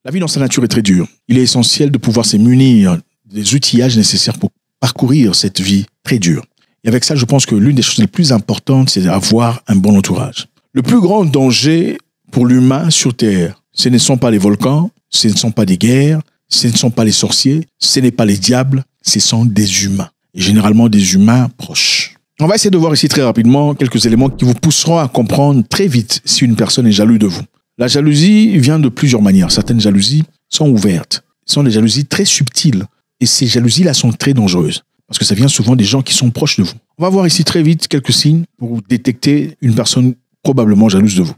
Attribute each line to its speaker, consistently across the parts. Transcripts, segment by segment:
Speaker 1: La vie dans sa nature est très dure. Il est essentiel de pouvoir se munir des outillages nécessaires pour parcourir cette vie très dure. Et avec ça, je pense que l'une des choses les plus importantes, c'est d'avoir un bon entourage. Le plus grand danger pour l'humain sur Terre, ce ne sont pas les volcans, ce ne sont pas des guerres, ce ne sont pas les sorciers, ce n'est pas les diables, ce sont des humains. Et généralement des humains proches. On va essayer de voir ici très rapidement quelques éléments qui vous pousseront à comprendre très vite si une personne est jalouse de vous. La jalousie vient de plusieurs manières. Certaines jalousies sont ouvertes. Ce sont des jalousies très subtiles. Et ces jalousies-là sont très dangereuses. Parce que ça vient souvent des gens qui sont proches de vous. On va voir ici très vite quelques signes pour détecter une personne probablement jalouse de vous.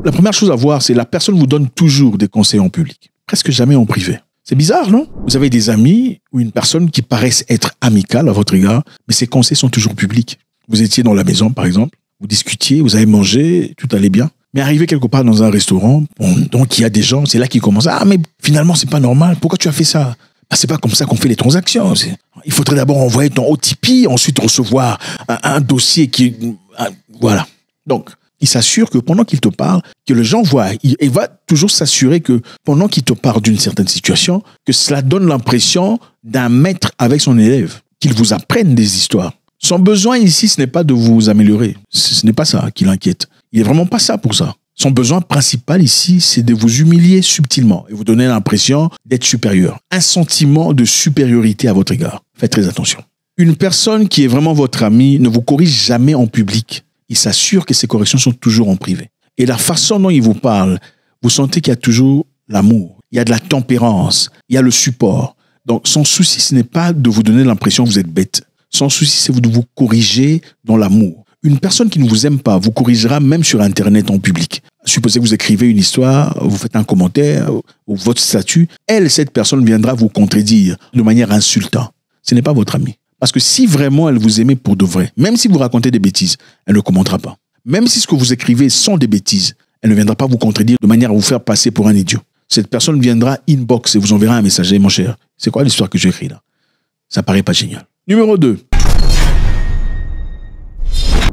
Speaker 1: La première chose à voir, c'est que la personne vous donne toujours des conseils en public. Presque jamais en privé. C'est bizarre, non? Vous avez des amis ou une personne qui paraissent être amicale à votre égard, mais ses conseils sont toujours publics. Vous étiez dans la maison, par exemple, vous discutiez, vous avez mangé, tout allait bien. Mais arrivé quelque part dans un restaurant, donc il y a des gens, c'est là qu'ils commencent. Ah, mais finalement, c'est pas normal. Pourquoi tu as fait ça? Ah, c'est pas comme ça qu'on fait les transactions. Il faudrait d'abord envoyer ton OTP, ensuite recevoir un dossier qui... Voilà. Donc, il s'assure que pendant qu'il te parle, que les gens voient, il va toujours s'assurer que pendant qu'il te parle d'une certaine situation, que cela donne l'impression d'un maître avec son élève, qu'il vous apprenne des histoires. Son besoin ici, ce n'est pas de vous améliorer. Ce n'est pas ça qui l'inquiète. Il n'est vraiment pas ça pour ça. Son besoin principal ici, c'est de vous humilier subtilement et vous donner l'impression d'être supérieur. Un sentiment de supériorité à votre égard. Faites très attention. Une personne qui est vraiment votre ami ne vous corrige jamais en public. Il s'assure que ses corrections sont toujours en privé. Et la façon dont il vous parle, vous sentez qu'il y a toujours l'amour. Il y a de la tempérance. Il y a le support. Donc, son souci, ce n'est pas de vous donner l'impression que vous êtes bête. Son souci, c'est de vous corriger dans l'amour. Une personne qui ne vous aime pas vous corrigera même sur Internet en public. Supposez que vous écrivez une histoire, vous faites un commentaire ou votre statut. Cette personne viendra vous contredire de manière insultante. Ce n'est pas votre ami. Parce que si vraiment elle vous aimait pour de vrai, même si vous racontez des bêtises, elle ne commentera pas. Même si ce que vous écrivez sont des bêtises, elle ne viendra pas vous contredire de manière à vous faire passer pour un idiot. Cette personne viendra inbox et vous enverra un message. Mon cher, c'est quoi l'histoire que j'ai écrite là? Ça paraît pas génial. Numéro 2.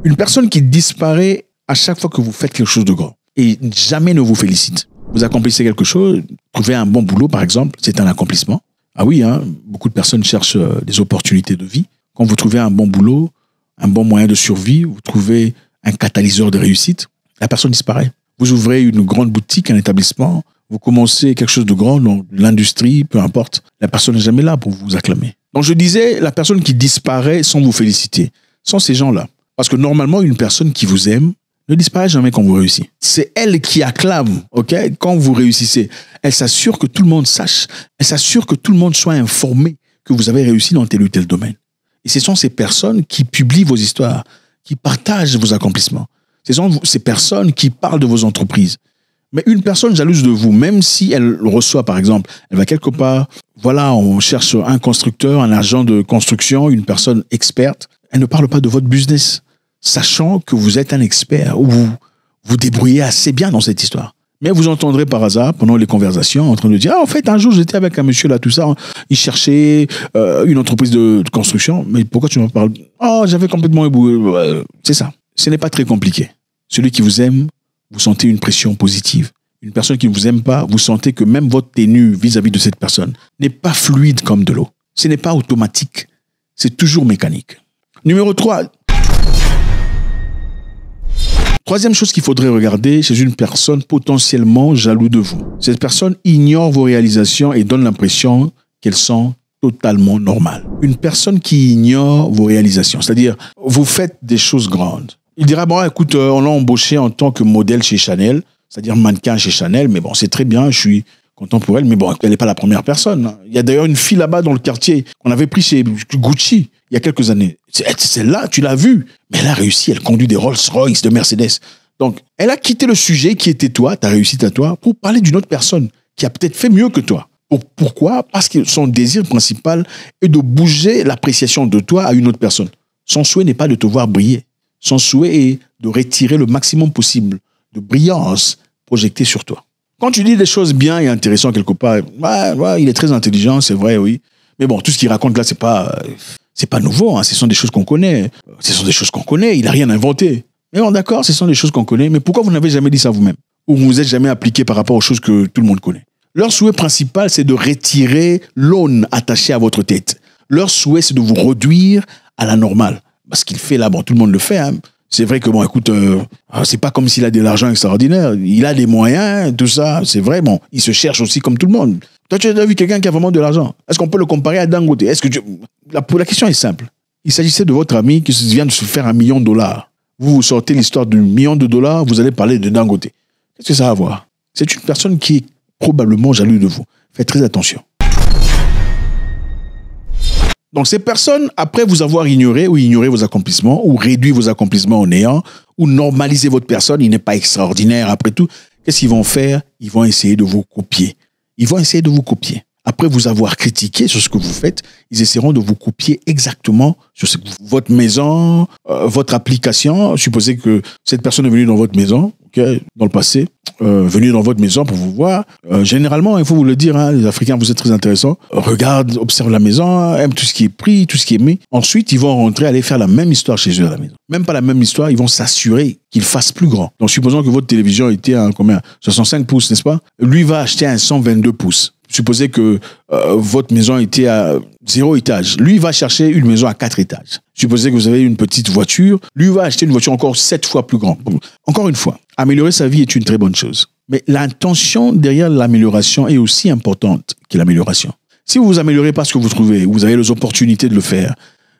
Speaker 1: Une personne qui disparaît à chaque fois que vous faites quelque chose de grand et jamais ne vous félicite. Vous accomplissez quelque chose, trouver un bon boulot par exemple, c'est un accomplissement. Ah oui, beaucoup de personnes cherchent des opportunités de vie. Quand vous trouvez un bon boulot, un bon moyen de survie, vous trouvez un catalyseur de réussite, la personne disparaît. Vous ouvrez une grande boutique, un établissement, vous commencez quelque chose de grand dans l'industrie, peu importe, la personne n'est jamais là pour vous acclamer. Donc je disais, la personne qui disparaît sans vous féliciter, sont ces gens-là. Parce que normalement, une personne qui vous aime ne disparaît jamais quand vous réussissez. C'est elle qui acclame, ok, quand vous réussissez. Elle s'assure que tout le monde sache. Elle s'assure que tout le monde soit informé que vous avez réussi dans tel ou tel domaine. Et ce sont ces personnes qui publient vos histoires, qui partagent vos accomplissements. Ce sont ces personnes qui parlent de vos entreprises. Mais une personne jalouse de vous, même si elle reçoit, par exemple, elle va quelque part, voilà, on cherche un constructeur, un agent de construction, une personne experte, elle ne parle pas de votre business, sachant que vous êtes un expert, ou vous vous débrouillez assez bien dans cette histoire. Mais vous entendrez par hasard, pendant les conversations, en train de dire « Ah, en fait, un jour, j'étais avec un monsieur là, tout ça, il cherchait une entreprise de construction, mais pourquoi tu me parles ?»« Oh, j'avais complètement éboué. » C'est ça. Ce n'est pas très compliqué. Celui qui vous aime, vous sentez une pression positive. Une personne qui ne vous aime pas, vous sentez que même votre tenue vis-à-vis de cette personne n'est pas fluide comme de l'eau. Ce n'est pas automatique. C'est toujours mécanique. Numéro 3. Troisième chose qu'il faudrait regarder chez une personne potentiellement jalouse de vous. Cette personne ignore vos réalisations et donne l'impression qu'elles sont totalement normales. Une personne qui ignore vos réalisations, c'est-à-dire vous faites des choses grandes. Il dira, bon, écoute, on l'a embauché en tant que modèle chez Chanel, c'est-à-dire mannequin chez Chanel, mais bon, c'est très bien, je suis content pour elle, mais bon, elle n'est pas la première personne. Il y a d'ailleurs une fille là-bas dans le quartier qu'on avait pris chez Gucci il y a quelques années. Celle-là, tu l'as vue, mais elle a réussi, elle conduit des Rolls-Royce, de Mercedes. Donc, elle a quitté le sujet qui était toi, ta réussite à toi, pour parler d'une autre personne qui a peut-être fait mieux que toi. Pourquoi? Parce que son désir principal est de bouger l'appréciation de toi à une autre personne. Son souhait n'est pas de te voir briller. Son souhait est de retirer le maximum possible de brillance projetée sur toi. Quand tu dis des choses bien et intéressantes quelque part, ouais, il est très intelligent, c'est vrai, oui. Mais bon, tout ce qu'il raconte là, c'est pas nouveau, ce sont des choses qu'on connaît. Ce sont des choses qu'on connaît, il n'a rien inventé. Mais bon, d'accord, ce sont des choses qu'on connaît, mais pourquoi vous n'avez jamais dit ça vous-même? ou vous vous êtes jamais appliqué par rapport aux choses que tout le monde connaît. Leur souhait principal, c'est de retirer l'aune attachée à votre tête. Leur souhait, c'est de vous réduire à la normale. Parce qu'il fait là, bon, tout le monde le fait, hein. C'est vrai que, bon, écoute, c'est pas comme s'il a de l'argent extraordinaire. Il a des moyens, tout ça. C'est vrai, bon, il se cherche aussi comme tout le monde. Toi, tu as vu quelqu'un qui a vraiment de l'argent. Est-ce qu'on peut le comparer à Dangote? La question est simple. Il s'agissait de votre ami qui vient de se faire $1 million. Vous sortez l'histoire d'$1 million, vous allez parler de Dangote. Qu'est-ce que ça a à voir? C'est une personne qui est probablement jalouse de vous. Faites très attention. Donc ces personnes, après vous avoir ignoré ou ignoré vos accomplissements, ou réduit vos accomplissements au néant, ou normaliser votre personne, il n'est pas extraordinaire après tout, qu'est-ce qu'ils vont faire? Ils vont essayer de vous copier. Ils vont essayer de vous copier. Après vous avoir critiqué sur ce que vous faites, ils essaieront de vous copier exactement sur votre maison, votre application. Supposez que cette personne est venue dans votre maison, okay, dans le passé, venue dans votre maison pour vous voir. Généralement, il faut vous le dire, hein, les Africains, vous êtes très intéressants. Regarde, observe la maison, aime tout ce qui est pris, tout ce qui est mis. Ensuite, ils vont rentrer, aller faire la même histoire chez eux à la maison. Même pas la même histoire, ils vont s'assurer qu'ils fassent plus grand. Donc, supposons que votre télévision était à combien? 65 pouces, n'est-ce pas? Lui va acheter un 122 pouces. Supposez que votre maison était à 0 étage. Lui, il va chercher une maison à 4 étages. Supposez que vous avez une petite voiture. Lui, il va acheter une voiture encore 7 fois plus grande. Encore une fois, améliorer sa vie est une très bonne chose. Mais l'intention derrière l'amélioration est aussi importante que l'amélioration. Si vous vous améliorez pas ce que vous trouvez, vous avez les opportunités de le faire,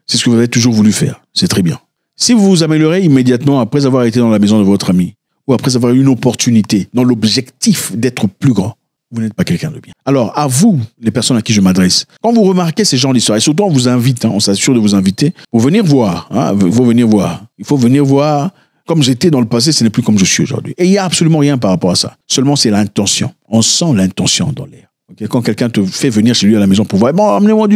Speaker 1: c'est ce que vous avez toujours voulu faire. C'est très bien. Si vous vous améliorez immédiatement après avoir été dans la maison de votre ami, ou après avoir eu une opportunité, dans l'objectif d'être plus grand, vous n'êtes pas quelqu'un de bien. Alors, à vous, les personnes à qui je m'adresse, quand vous remarquez ces genres d'histoires, et surtout on vous invite, hein, on s'assure de vous inviter, pour venir voir. Hein, il faut venir voir. Il faut venir voir. Comme j'étais dans le passé, ce n'est plus comme je suis aujourd'hui. Et il n'y a absolument rien par rapport à ça. Seulement, c'est l'intention. On sent l'intention dans l'air. Okay? Quand quelqu'un te fait venir chez lui à la maison pour voir, bon, amenez-moi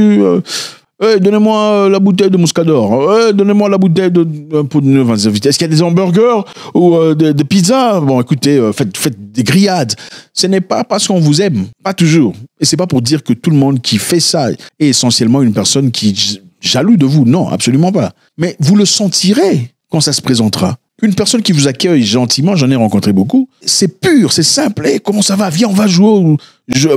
Speaker 1: donnez-moi la bouteille de Muscador. Donnez-moi la bouteille de... Est-ce qu'il y a des hamburgers ou des pizzas? Bon, écoutez, faites des grillades. Ce n'est pas parce qu'on vous aime. Pas toujours. Et c'est pas pour dire que tout le monde qui fait ça est essentiellement une personne qui est jaloux de vous. Non, absolument pas. Mais vous le sentirez quand ça se présentera. Une personne qui vous accueille gentiment, j'en ai rencontré beaucoup, c'est pur, c'est simple. Hey, comment ça va? Viens, on va jouer au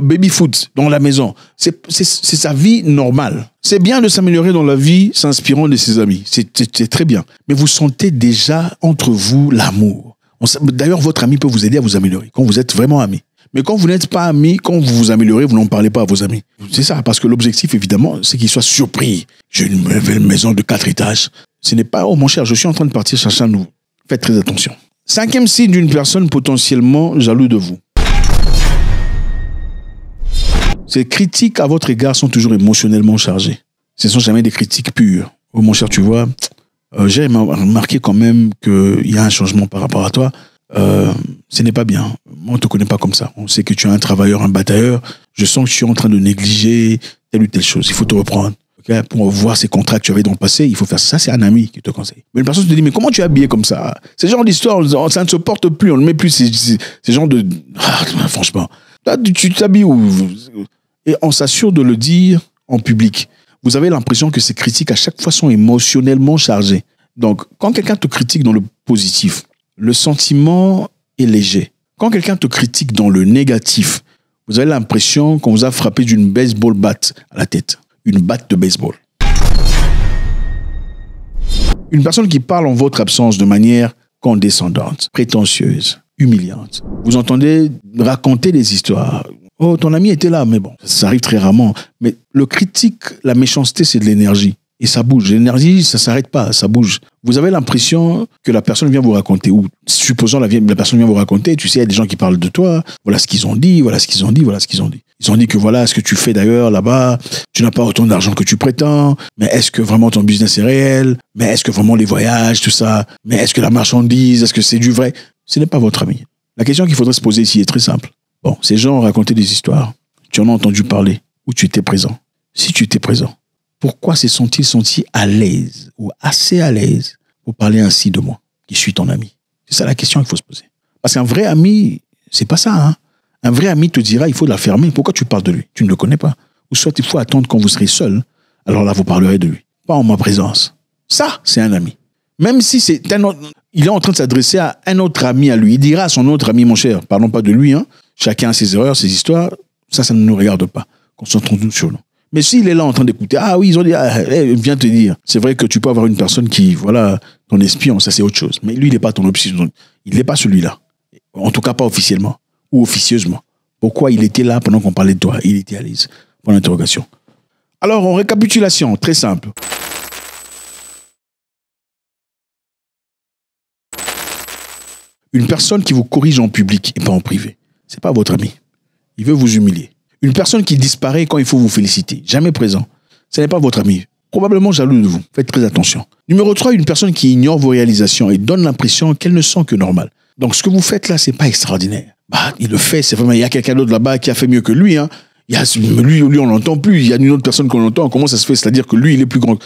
Speaker 1: baby-foot dans la maison. C'est sa vie normale. C'est bien de s'améliorer dans la vie s'inspirant de ses amis. C'est très bien. Mais vous sentez déjà entre vous l'amour. D'ailleurs, votre ami peut vous aider à vous améliorer quand vous êtes vraiment amis. Mais quand vous n'êtes pas amis, quand vous vous améliorez, vous n'en parlez pas à vos amis. C'est ça, parce que l'objectif, évidemment, c'est qu'ils soient surpris. J'ai une nouvelle maison de 4 étages. Ce n'est pas, oh mon cher, je suis en train de partir chercher un nouveau. Faites très attention. 5e signe d'une personne potentiellement jalouse de vous. Ces critiques à votre égard sont toujours émotionnellement chargées. Ce ne sont jamais des critiques pures. Oh mon cher, tu vois, j'ai remarqué quand même qu'il y a un changement par rapport à toi. Ce n'est pas bien. Moi, on ne te connaît pas comme ça. On sait que tu es un travailleur, un batailleur. Je sens que tu es en train de négliger telle ou telle chose. Il faut te reprendre. Okay? Pour voir ces contrats que tu avais dans le passé, il faut faire ça. C'est un ami qui te conseille. Mais une personne te dit, mais comment tu es habillé comme ça? C'est genre d'histoire, ça ne se porte plus. On ne met plus ces genres de... Ah, franchement. Là, tu t'habilles où? Et on s'assure de le dire en public. Vous avez l'impression que ces critiques, à chaque fois, sont émotionnellement chargées. Donc, quand quelqu'un te critique dans le positif, le sentiment est léger. Quand quelqu'un te critique dans le négatif, vous avez l'impression qu'on vous a frappé d'une baseball bat à la tête. Une batte de baseball. Une personne qui parle en votre absence de manière condescendante, prétentieuse, humiliante. Vous entendez raconter des histoires. Oh, ton ami était là, mais bon, ça arrive très rarement. Mais le critique, la méchanceté, c'est de l'énergie. Et ça bouge. L'énergie, ça ne s'arrête pas, ça bouge. Vous avez l'impression que la personne vient vous raconter, ou supposons la personne vient vous raconter, tu sais, il y a des gens qui parlent de toi, voilà ce qu'ils ont dit, voilà ce qu'ils ont dit, voilà ce qu'ils ont dit. Ils ont dit que voilà ce que tu fais d'ailleurs là-bas, tu n'as pas autant d'argent que tu prétends, mais est-ce que vraiment ton business est réel? Mais est-ce que vraiment les voyages, tout ça? Mais est-ce que la marchandise, est-ce que c'est du vrai? Ce n'est pas votre ami. La question qu'il faudrait se poser ici est très simple. Bon, ces gens ont raconté des histoires, tu en as entendu parler, ou tu étais présent. Si tu étais présent, pourquoi se sont-ils sentis à l'aise ou assez à l'aise pour parler ainsi de moi, qui suis ton ami? C'est ça la question qu'il faut se poser. Parce qu'un vrai ami, c'est pas ça. Hein? Un vrai ami te dira, il faut la fermer. Pourquoi tu parles de lui? Tu ne le connais pas. Ou soit il faut attendre quand vous serez seul. Alors là, vous parlerez de lui. Pas en ma présence. Ça, c'est un ami. Même si c'est un autre, il est en train de s'adresser à un autre ami à lui. Il dira à son autre ami, mon cher, parlons pas de lui, hein. Chacun a ses erreurs, ses histoires. Ça ne nous regarde pas. Concentrons-nous sur nous. Mais s'il est là en train d'écouter, ah oui, ils ont dit, viens te dire. C'est vrai que tu peux avoir une personne qui, voilà, ton espion, ça c'est autre chose. Mais lui, il n'est pas ton espion. Il n'est pas celui-là. En tout cas, pas officiellement ou officieusement. Pourquoi il était là pendant qu'on parlait de toi? Il était à l'aise. Point d'interrogation. Alors, en récapitulation, très simple. Une personne qui vous corrige en public et pas en privé, c'est pas votre ami. Il veut vous humilier. Une personne qui disparaît quand il faut vous féliciter, jamais présent, ce n'est pas votre ami. Probablement jaloux de vous. Faites très attention. Numéro 3, une personne qui ignore vos réalisations et donne l'impression qu'elle ne sent que normal. Donc, ce que vous faites là, c'est pas extraordinaire. Bah, il le fait, c'est vraiment, il y a quelqu'un d'autre là-bas qui a fait mieux que lui, hein. Lui, on l'entend plus. Il y a une autre personne qu'on entend. Comment ça se fait? C'est-à-dire que lui, il est plus grand.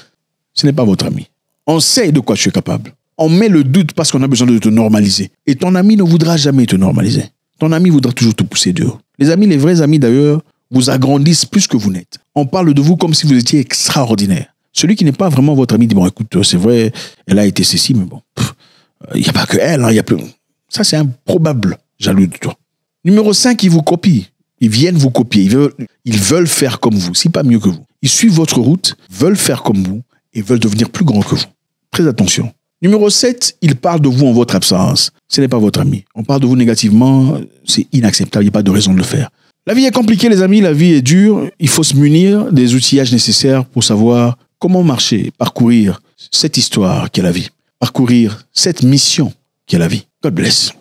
Speaker 1: Ce n'est pas votre ami. On sait de quoi je suis capable. On met le doute parce qu'on a besoin de te normaliser. Et ton ami ne voudra jamais te normaliser. Ton ami voudra toujours te pousser dehors. Les amis, les vrais amis d'ailleurs, vous agrandissent plus que vous n'êtes. On parle de vous comme si vous étiez extraordinaire. Celui qui n'est pas vraiment votre ami dit, bon, écoute, c'est vrai, elle a été ceci, mais bon, il n'y a pas que elle, hein, il y a plus. Ça, c'est improbable, jaloux de toi. Numéro 5, ils vous copient. Ils viennent vous copier. Ils veulent faire comme vous, si pas mieux que vous. Ils suivent votre route, veulent faire comme vous et veulent devenir plus grands que vous. Très attention. Numéro 7, ils parlent de vous en votre absence. Ce n'est pas votre ami. On parle de vous négativement, c'est inacceptable, il n'y a pas de raison de le faire. La vie est compliquée, les amis, la vie est dure. Il faut se munir des outillages nécessaires pour savoir comment marcher, parcourir cette histoire qu'est la vie, parcourir cette mission qu'est la vie. God bless.